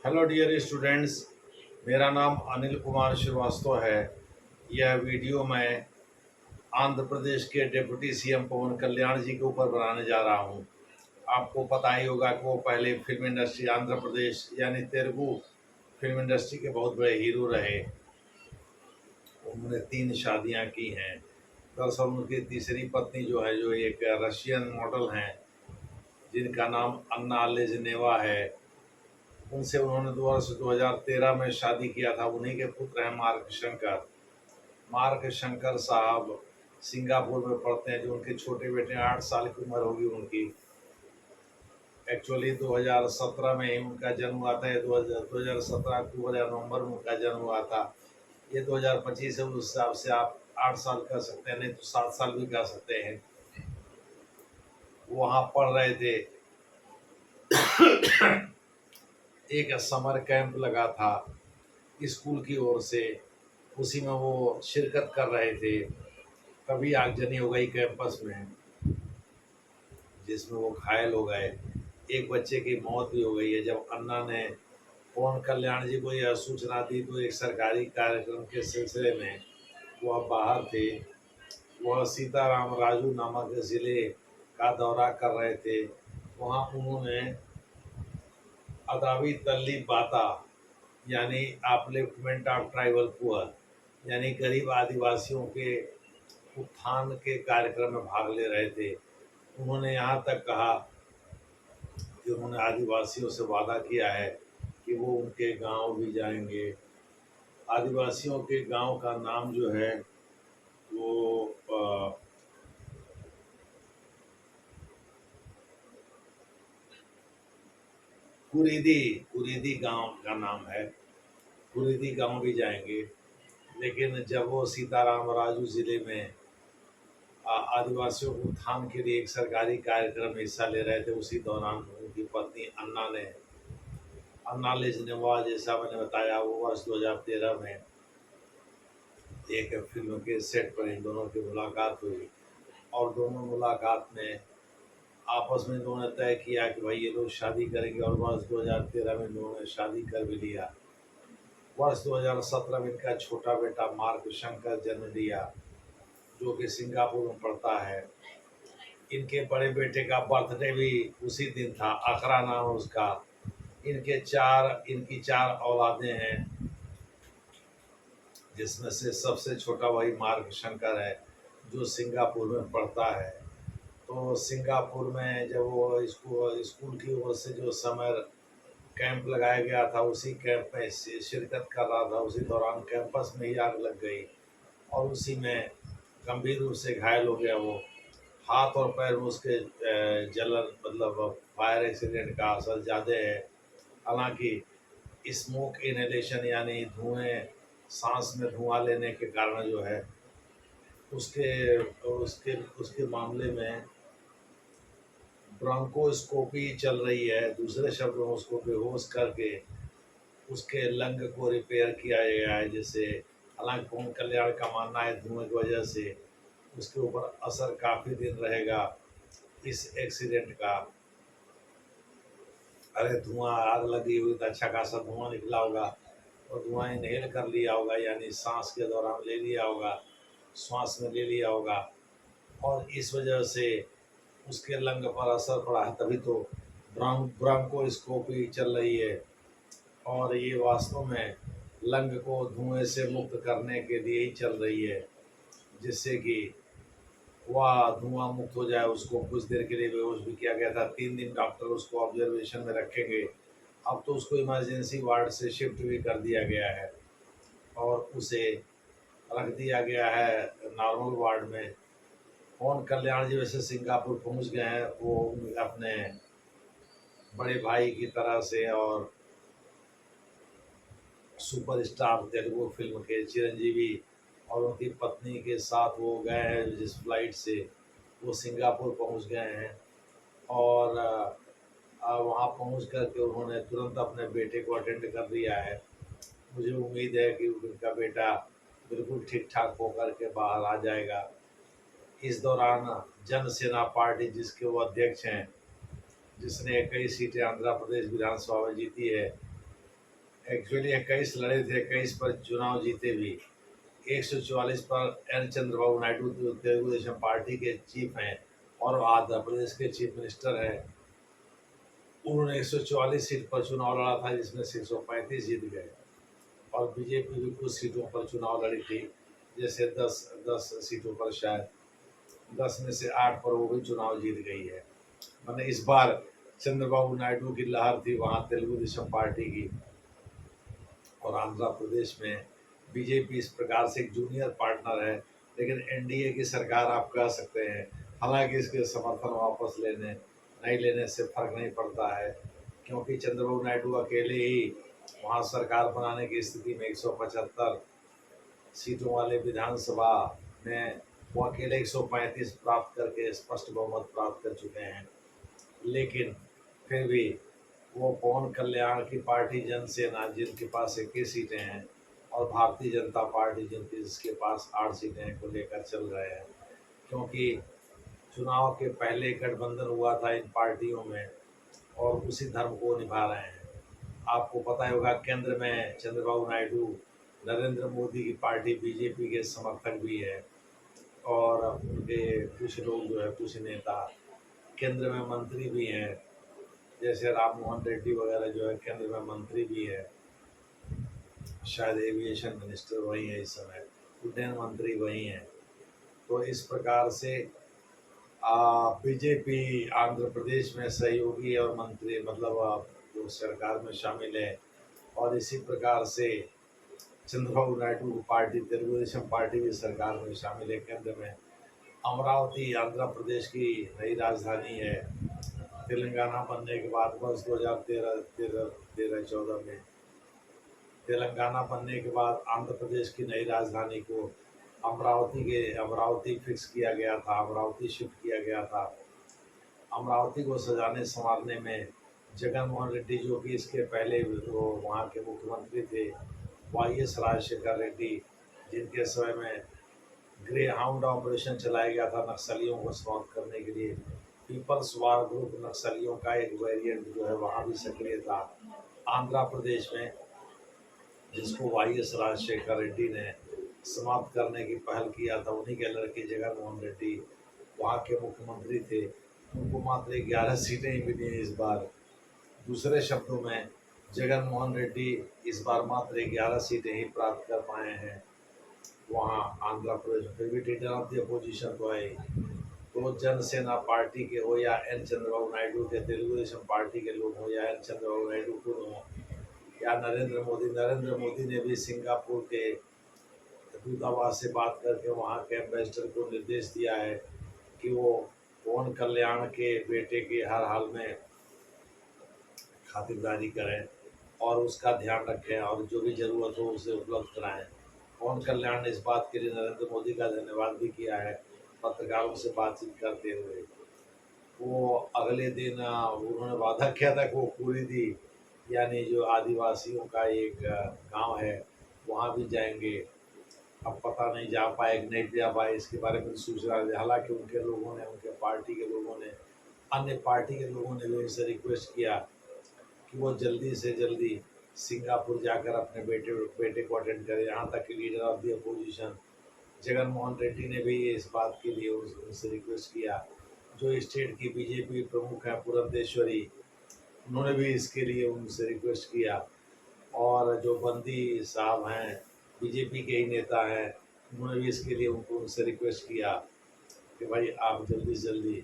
Hello dear students. मेरा नाम अनिल कुमार श्रीवास्तव है। यह वीडियो मैं आंध्र प्रदेश के डिप्टी सीएम पवन कल्याण जी के ऊपर बनाने जा रहा हूं। आपको पता ही होगा कि वो पहले फिल्म इंडस्ट्री आंध्र प्रदेश यानी तेलुगु फिल्म इंडस्ट्री के बहुत बड़े हीरो रहे। उन्होंने 3 शादियां की हैं। दरअसल उनकी तीसरी पत्नी जो है, जो एक रशियन मॉडल हैं, जिनका नाम अन्ना लेजनेवा है, उनसे उन्होंने वर्ष 2013 में शादी किया था। उन्हीं के पुत्र हैं मार्क शंकर। मार्क शंकर साहब सिंगापुर में पढ़ते हैं। जो उनके छोटे बेटे 8 साल की उम्र होगी उनकी। एक्चुअली 2017 में ही उनका जन्म हुआ था। 2017 अक्टूबर या नवंबर में उनका जन्म हुआ था। ये 2025 है, उस हिसाब से आप 8 साल कह सकते हैं, नहीं तो 7 साल भी कह सकते हैं। वहाँ पढ़ रहे थे। एक समर कैंप लगा था स्कूल की ओर से, उसी में वो शिरकत कर रहे थे। तभी आगजनी हो गई कैंपस में, जिसमें वो घायल हो गए। एक बच्चे की मौत भी हो गई है। जब अन्ना ने पवन कल्याण जी को यह सूचना दी तो एक सरकारी कार्यक्रम के सिलसिले में वह बाहर थे। वह सीताराम राजू नामक ज़िले का दौरा कर रहे थे। वहाँ उन्होंने अदावी तल्ली बाता यानी अपलिफ्टमेंट ऑफ ट्राइबल पुअर यानी गरीब आदिवासियों के उत्थान के कार्यक्रम में भाग ले रहे थे। उन्होंने यहाँ तक कहा कि उन्होंने आदिवासियों से वादा किया है कि वो उनके गांव भी जाएंगे। आदिवासियों के गांव का नाम जो है वो कुरीदी कुरीदी गांव का नाम है। कुरीदी गांव भी जाएंगे। लेकिन जब वो सीताराम राजू ज़िले में आदिवासियों के उत्थान के लिए एक सरकारी कार्यक्रम में हिस्सा ले रहे थे, उसी दौरान उनकी पत्नी अन्ना लेजनेवा, जैसा मैंने बताया, वो वर्ष 2013 में एक फिल्म के सेट पर इन दोनों की मुलाकात हुई। और दोनों मुलाकात में आपस में इन्होंने तय किया कि भाई ये लोग शादी करेंगे, और वर्ष 2013 में इन्होंने शादी कर भी लिया। वर्ष 2017 में इनका छोटा बेटा मार्क शंकर जन्म लिया, जो कि सिंगापुर में पढ़ता है। इनके बड़े बेटे का बर्थडे भी उसी दिन था, अकरा नाम उसका। इनकी चार औलादे हैं, जिसमें से सबसे छोटा वही मार्क शंकर है, जो सिंगापुर में पढ़ता है। तो सिंगापुर में जब वो स्कूल की ओर से जो समर कैंप लगाया गया था, उसी कैंप में शिरकत कर रहा था। उसी दौरान कैंपस में ही आग लग गई और उसी में गंभीर रूप से घायल हो गया वो। हाथ और पैर में उसके जलन, मतलब फायर एक्सीडेंट का असर ज़्यादा है। हालांकि स्मोक इनहेलेशन यानी धुएं, सांस में धुआं लेने के कारण जो है उसके उसके उसके मामले में ब्रोंकोस्कोपी चल रही है। दूसरे शब्दों में उसको बेहोश करके उसके लंग को रिपेयर किया गया है, जिससे हालांकि पवन कल्याण का मानना है धुएं की वजह से उसके ऊपर असर काफ़ी दिन रहेगा इस एक्सीडेंट का। अरे धुआं, आग लगी हुई तो अच्छा खासा धुआं निकला होगा, और धुआं इनहेल कर लिया होगा, यानी सांस के दौरान ले लिया होगा, श्वास में ले लिया होगा, और इस वजह से उसके लंग पर असर पड़ा है। तभी तो ब्रोंकोस्कोपी चल रही है, और ये वास्तव में लंग को धुएं से मुक्त करने के लिए ही चल रही है, जिससे कि वह धुआं मुक्त हो जाए। उसको कुछ देर के लिए बेहोश भी किया गया था। 3 दिन डॉक्टर उसको ऑब्जर्वेशन में रखेंगे। अब तो उसको इमरजेंसी वार्ड से शिफ्ट भी कर दिया गया है और उसे रख दिया गया है नॉर्मल वार्ड में। पवन कल्याण जी वैसे सिंगापुर पहुंच गए हैं, वो अपने बड़े भाई की तरह से, और सुपरस्टार तेलुगु फिल्म के चिरंजीवी और उनकी पत्नी के साथ वो गए हैं, जिस फ्लाइट से वो सिंगापुर पहुंच गए हैं। और वहाँ पहुंच कर के उन्होंने तुरंत अपने बेटे को अटेंड कर लिया है। मुझे उम्मीद है कि उनका बेटा बिल्कुल ठीक ठाक होकर के बाहर आ जाएगा। इस दौरान जन सेना पार्टी, जिसके वो अध्यक्ष हैं, जिसने कई सीटें आंध्र प्रदेश विधानसभा में जीती है, एक्चुअली 21 लड़े थे, 21 पर चुनाव जीते भी। 144 पर एन चंद्रबाबू नायडू जो तेलुगु देशम पार्टी के चीफ हैं और आंध्र प्रदेश के चीफ मिनिस्टर हैं, उन्होंने 144 सीट पर चुनाव लड़ा था, जिसमें से 135 जीत गए। और बीजेपी भी कुछ सीटों पर चुनाव लड़ी थी, जैसे 10 सीटों पर, शायद 10 में से 8 पर वो भी चुनाव जीत गई है। मैंने इस बार चंद्रबाबू नायडू की लहर थी वहाँ तेलुगु देशम पार्टी की, और आंध्र प्रदेश में बीजेपी इस प्रकार से एक जूनियर पार्टनर है, लेकिन एनडीए की सरकार आप कह सकते हैं। हालांकि इसके समर्थन वापस लेने नहीं लेने से फर्क नहीं पड़ता है, क्योंकि चंद्रबाबू नायडू अकेले ही वहाँ सरकार बनाने की स्थिति में 175 सीटों वाले विधानसभा में वो अकेले 135 प्राप्त करके स्पष्ट बहुमत प्राप्त कर चुके हैं। लेकिन फिर भी वो पवन कल्याण की पार्टी जनसेना, जिनके पास 21 सीटें हैं, और भारतीय जनता पार्टी जिसके पास 8 सीटें हैं, को लेकर चल रहे हैं। क्योंकि चुनाव के पहले गठबंधन हुआ था इन पार्टियों में, और उसी धर्म को निभा रहे हैं। आपको पता ही होगा, केंद्र में चंद्रबाबू नायडू नरेंद्र मोदी की पार्टी बीजेपी के समर्थक भी है, और उनके कुछ लोग जो है, कुछ नेता केंद्र में मंत्री भी हैं, जैसे राम मोहन रेड्डी वगैरह जो है केंद्र में मंत्री भी है, शायद एविएशन मिनिस्टर वही है इस समय, उड्डयन मंत्री वही हैं। तो इस प्रकार से बीजेपी आंध्र प्रदेश में सहयोगी और मंत्री, मतलब जो सरकार में शामिल है, और इसी प्रकार से चंद्रबाबू नायडू की पार्टी तेलुगु देशम पार्टी भी सरकार में शामिल है केंद्र में। अमरावती आंध्र प्रदेश की नई राजधानी है। तेलंगाना बनने के बाद वर्ष 2013-14 में तेलंगाना बनने के बाद आंध्र प्रदेश की नई राजधानी को अमरावती फिक्स किया गया था, अमरावती शिफ्ट किया गया था। अमरावती को सजाने संवारने में जगन मोहन रेड्डी, जो कि इसके पहले वो वहाँ के मुख्यमंत्री थे, YS राजशेखर रेड्डी, जिनके समय में ग्रे हाउंड ऑपरेशन चलाया गया था नक्सलियों को समाप्त करने के लिए। पीपल्स वार ग्रुप नक्सलियों का एक वेरिएंट जो है वहाँ भी सक्रिय था आंध्र प्रदेश में, जिसको YS राजशेखर रेड्डी ने समाप्त करने की पहल किया था। उन्हीं के लड़के जगन मोहन रेड्डी वहाँ के मुख्यमंत्री थे। उनको मात्र 11 सीटें ही मिली हैं इस बार। दूसरे शब्दों में, जगन मोहन रेड्डी इस बार मात्र 11 सीटें ही प्राप्त कर पाए हैं वहाँ आंध्र प्रदेश। फिर भी लीडर ऑफ द अपोजिशन तो है, तो जनसेना पार्टी के हो या एन चंद्रबाबू नायडू के तेलुगु देशम पार्टी के लोग हो, या एन चंद्रबाबू नायडू खुद हो, या नरेंद्र मोदी ने भी सिंगापुर के दूतावास से बात करके वहाँ के एम्बेसडर को निर्देश दिया है कि वो पवन कल्याण के बेटे की हर हाल में खातिरदारी करें और उसका ध्यान रखें, और जो भी ज़रूरत हो उसे उपलब्ध कराएं। पवन कल्याण ने इस बात के लिए नरेंद्र मोदी का धन्यवाद भी किया है पत्रकारों से बातचीत करते हुए। वो अगले दिन उन्होंने वादा किया था कि वो पूरी दी, यानी जो आदिवासियों का एक गांव है वहाँ भी जाएंगे। अब पता नहीं जा पाए कि नहीं जा पाए, इसके बारे में सूचना दी। हालांकि उनके लोगों ने, उनके पार्टी के लोगों ने, अन्य पार्टी के लोगों ने भी उनसे रिक्वेस्ट किया कि वो जल्दी से जल्दी सिंगापुर जाकर अपने बेटे को अटेंड करें। यहाँ तक कि leader of the opposition Jagan Mohan Reddy ने भी इस बात के लिए उनसे रिक्वेस्ट किया। जो स्टेट की बीजेपी प्रमुख हैं पुरंदेश्वरी, उन्होंने भी इसके लिए उनसे रिक्वेस्ट किया। और जो बंदी साहब हैं, बीजेपी के ही नेता हैं, उन्होंने भी इसके लिए उनसे रिक्वेस्ट किया कि भाई आप जल्दी से जल्दी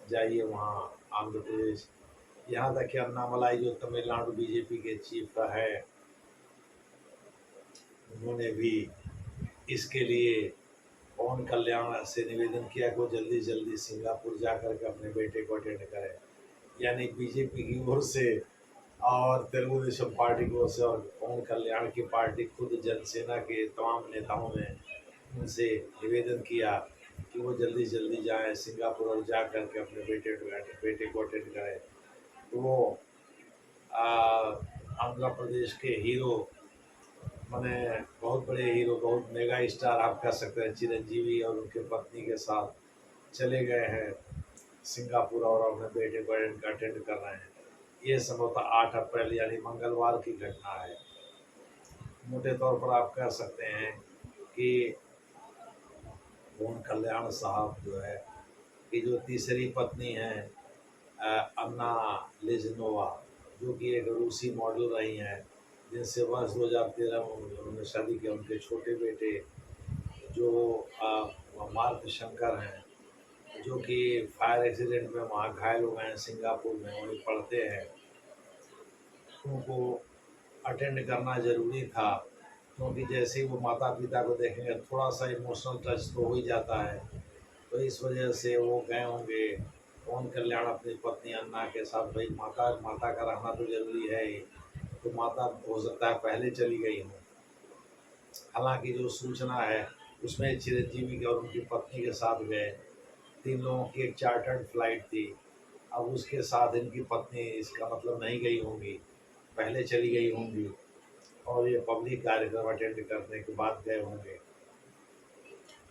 जाइए वहाँ आंध्र प्रदेश। यहाँ तक कि अन्नामलाई जो तमिलनाडु बीजेपी के चीफ है, उन्होंने भी इसके लिए पवन कल्याण से निवेदन किया कि वो जल्दी जल्दी सिंगापुर जा कर के अपने बेटे को अटेंड करें। यानी बीजेपी की ओर से और तेलुगु देशम पार्टी की ओर से और पवन कल्याण की पार्टी खुद जनसेना के तमाम नेताओं ने उनसे निवेदन किया कि वो जल्दी जल्दी जाएं सिंगापुर और जा कर के अपने बेटे को अटेंड करें। तो वो आंध्र प्रदेश के हीरो, मैंने बहुत बड़े हीरो, बहुत मेगा स्टार आप कह सकते हैं, चिरंजीवी और उनके पत्नी के साथ चले गए हैं सिंगापुर और अपने बेटे को अटेंड कर रहे हैं। ये संभवतः 8 अप्रैल यानी मंगलवार की घटना है। मोटे तौर पर आप कह सकते हैं कि पवन कल्याण साहब जो है कि जो तीसरी पत्नी हैं अन्ना लेज़नोवा, जो कि एक रूसी मॉडल रही हैं, जिनसे वर्ष 2013 में उन्होंने शादी किया। उनके छोटे बेटे जो मार्क शंकर हैं, जो कि फायर एक्सीडेंट में वहाँ घायल हो गए हैं सिंगापुर में, वहीं पढ़ते हैं। उनको अटेंड करना ज़रूरी था, क्योंकि जैसे ही वो माता पिता को देखेंगे थोड़ा सा इमोशनल टच तो हो ही जाता है। तो इस वजह से वो गए होंगे पवन कल्याण अपनी पत्नी अन्ना के साथ। भाई माता माता का रहना तो जरूरी है ही, तो माता हो सकता है पहले चली गई हो। हालांकि जो सूचना है उसमें चिरंजीवी के और उनकी पत्नी के साथ गए, 3 लोगों की एक चार्टर्ड फ्लाइट थी। अब उसके साथ इनकी पत्नी इसका मतलब नहीं गई होंगी, पहले चली गई होंगी और ये पब्लिक कार्यक्रम अटेंड करने के बाद गए होंगे।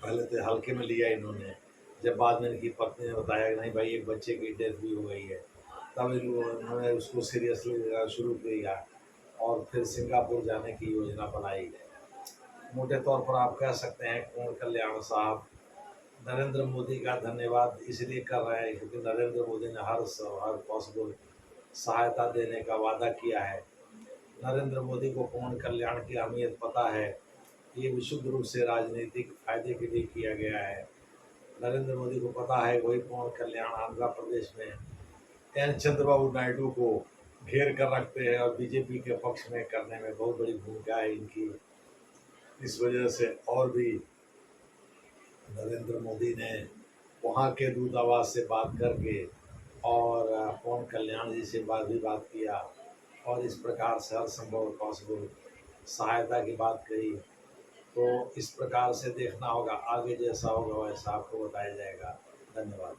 पहले तो हल्के में लिया इन्होंने, जब बाद में इनकी पत्नी ने बताया कि नहीं भाई एक बच्चे की डेथ भी हो गई है, तब इन्होंने उसको सीरियसली लेना शुरू किया और फिर सिंगापुर जाने की योजना बनाई। मोटे तौर पर आप कह सकते हैं पवन कल्याण साहब नरेंद्र मोदी का धन्यवाद इसलिए कर रहे हैं क्योंकि नरेंद्र मोदी ने हर पॉसिबल सहायता देने का वादा किया है। नरेंद्र मोदी को पवन कल्याण की अहमियत पता है, ये विशुद्ध रूप से राजनीतिक फायदे के लिए किया गया है। नरेंद्र मोदी को पता है वही पवन कल्याण आंध्र प्रदेश में एन चंद्रबाबू नायडू को घेर कर रखते हैं और बीजेपी के पक्ष में करने में बहुत बड़ी भूमिका है इनकी। इस वजह से और भी नरेंद्र मोदी ने वहाँ के दूतावास से बात करके और पवन कल्याण जी से बात किया और इस प्रकार से हर संभव पॉसिबल सहायता की बात कही। तो इस प्रकार से देखना होगा, आगे जैसा होगा वैसा आपको बताया जाएगा। धन्यवाद।